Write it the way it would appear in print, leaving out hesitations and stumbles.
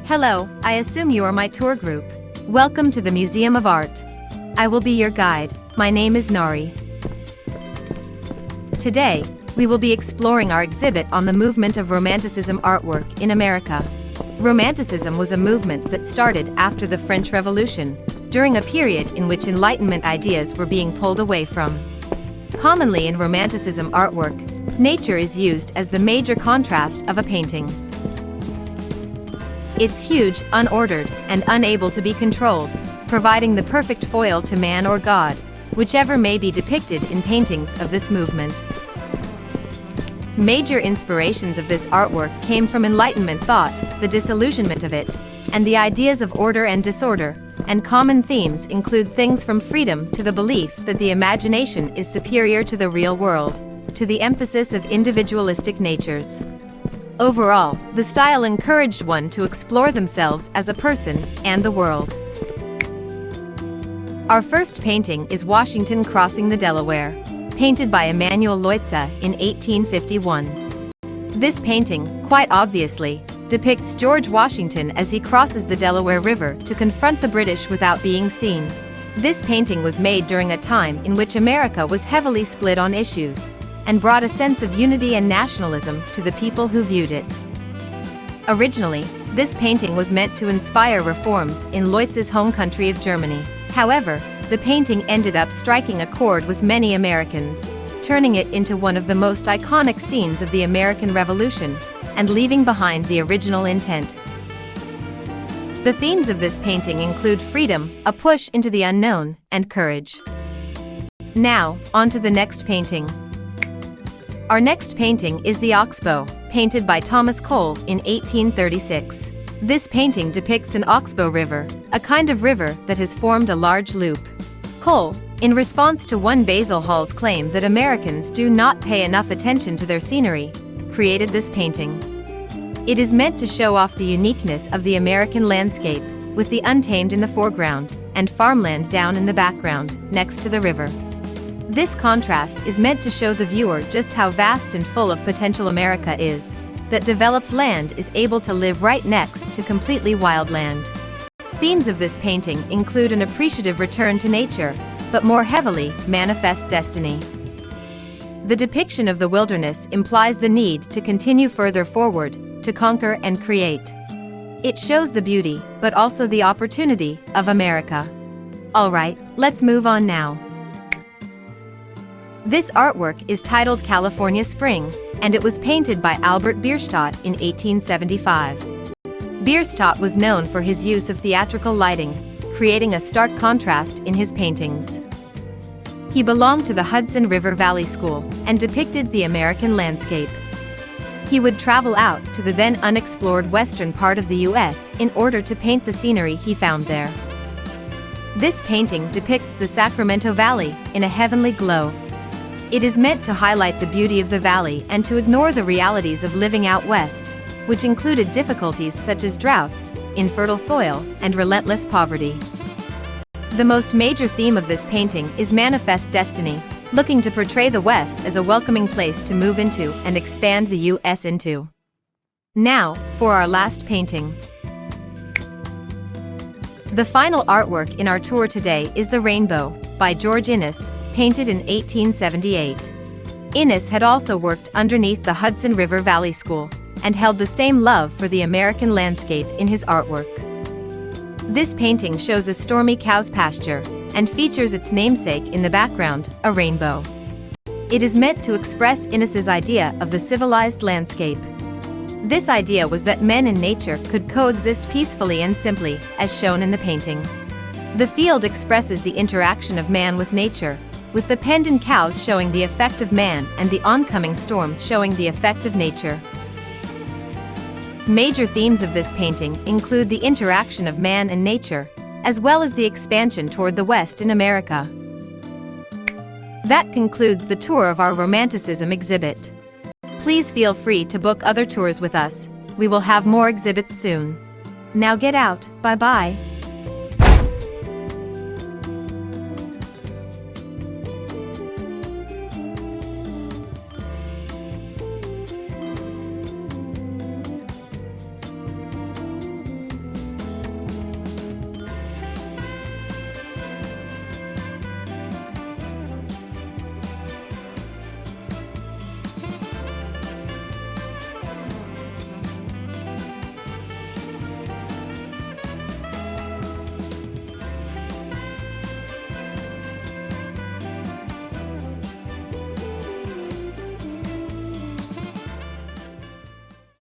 Hello, I assume you are my tour group. Welcome to the Museum of Art. I will be your guide. My name is Nari. Today, we will be exploring our exhibit on the movement of Romanticism artwork in America. Romanticism was a movement that started after the French Revolution, during a period in which Enlightenment ideas were being pulled away from. Commonly in Romanticism artwork, nature is used as the major contrast of a painting. It's huge, unordered, and unable to be controlled, providing the perfect foil to man or God, whichever may be depicted in paintings of this movement. Major inspirations of this artwork came from Enlightenment thought, the disillusionment of it, and the ideas of order and disorder, and common themes include things from freedom to the belief that the imagination is superior to the real world, to the emphasis of individualistic natures. Overall, the style encouraged one to explore themselves as a person and the world. Our first painting is Washington Crossing the Delaware, painted by Emanuel Leutze in 1851. This painting, quite obviously, depicts George Washington as he crosses the Delaware River to confront the British without being seen. This painting was made during a time in which America was heavily split on issues, and brought a sense of unity and nationalism to the people who viewed it. Originally, this painting was meant to inspire reforms in Leutze's home country of Germany. However, the painting ended up striking a chord with many Americans, turning it into one of the most iconic scenes of the American Revolution, and leaving behind the original intent. The themes of this painting include freedom, a push into the unknown, and courage. Now, on to the next painting. Our next painting is the Oxbow, painted by Thomas Cole in 1836. This painting depicts an oxbow river, a kind of river that has formed a large loop. Cole, in response to one Basil Hall's claim that Americans do not pay enough attention to their scenery, created this painting. It is meant to show off the uniqueness of the American landscape, with the untamed in the foreground, and farmland down in the background, next to the river. This contrast is meant to show the viewer just how vast and full of potential America is, that developed land is able to live right next to completely wild land. Themes of this painting include an appreciative return to nature, but more heavily, manifest destiny. The depiction of the wilderness implies the need to continue further forward, to conquer and create. It shows the beauty, but also the opportunity, of America. Alright, let's move on now. This artwork is titled California Spring, and it was painted by Albert Bierstadt in 1875. Bierstadt was known for his use of theatrical lighting, creating a stark contrast in his paintings. He belonged to the Hudson River Valley School and depicted the American landscape. He would travel out to the then unexplored western part of the U.S. in order to paint the scenery he found there. This painting depicts the Sacramento Valley in a heavenly glow. It is meant to highlight the beauty of the valley and to ignore the realities of living out west, which included difficulties such as droughts, infertile soil, and relentless poverty. The most major theme of this painting is manifest destiny, looking to portray the West as a welcoming place to move into and expand the U.S. into. Now, for our last painting. The final artwork in our tour today is The Rainbow, by George Inness, painted in 1878. Inness had also worked underneath the Hudson River Valley School, and held the same love for the American landscape in his artwork. This painting shows a stormy cow's pasture, and features its namesake in the background, a rainbow. It is meant to express Inness's idea of the civilized landscape. This idea was that men and nature could coexist peacefully and simply, as shown in the painting. The field expresses the interaction of man with nature, with the pendant cows showing the effect of man and the oncoming storm showing the effect of nature. Major themes of this painting include the interaction of man and nature, as well as the expansion toward the West in America. That concludes the tour of our Romanticism exhibit. Please feel free to book other tours with us. We will have more exhibits soon. Now get out, bye-bye.